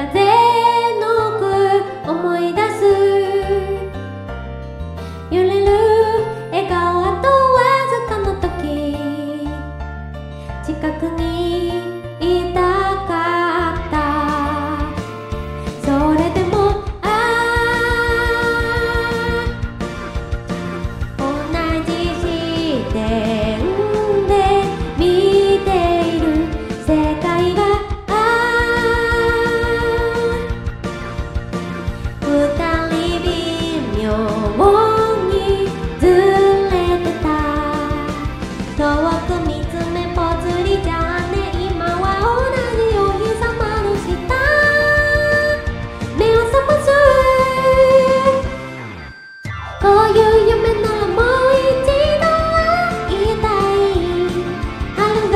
風の奥思い出す揺れる笑顔あとわずかの時近くにいたかったそれでも同じ視点で見ている世界が二人微妙にずれてた遠く見つめぽつりじゃね今は同じお日様の下目を覚ますこういう夢ならもう一度会いたい春が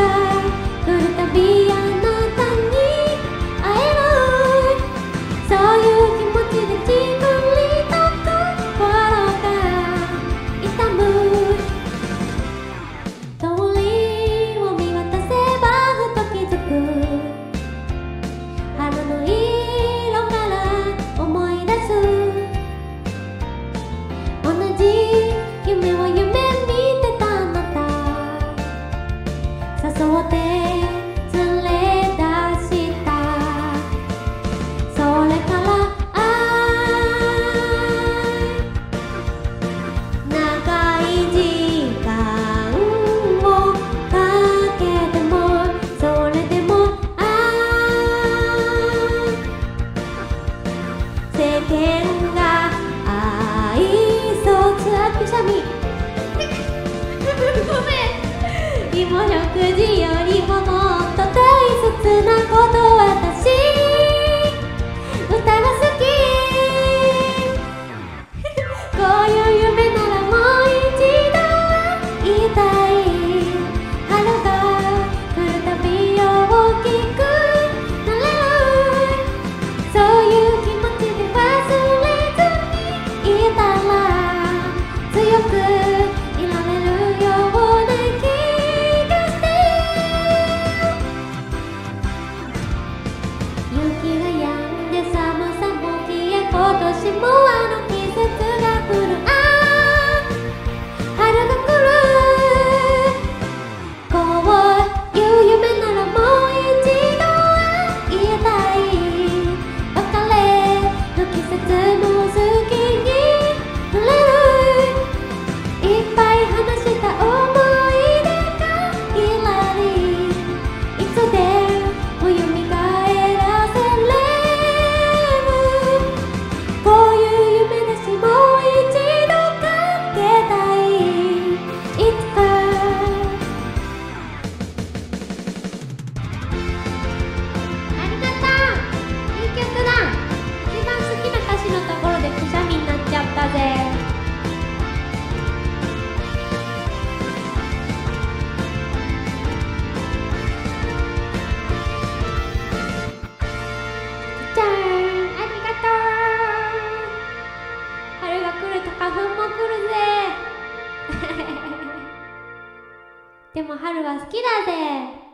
来るたびあなたに会えるそういう気持ちでじくりと心が痛む通りを見渡せばふと気づく花の色から思い出す同じ夢を夢見てたあなた誘って連れ出したそれから長い時間をかけてもそれでも世間が愛想つあくしゃみごめん芋食事よりももっと大切なこと私歌が好きこういう夢ならもう一度会いたい春が来るたび大きくなれるそういう気持ちで忘れずにいたら強くいられるような気がして雪が止んで寒さも消え今年もあの季節が来る春が来るこういう夢ならもう一度会いたい別れの季節も好きになれるいっぱい話した思い出がひらりいつでも蘇らせれるこういう夢だしもう一度かけたいいつかありがとういい曲だ一番好きな歌詞のところでくしゃみになっちゃったぜじゃーんありがとう春が来ると花粉も来るぜでも春は好きだぜ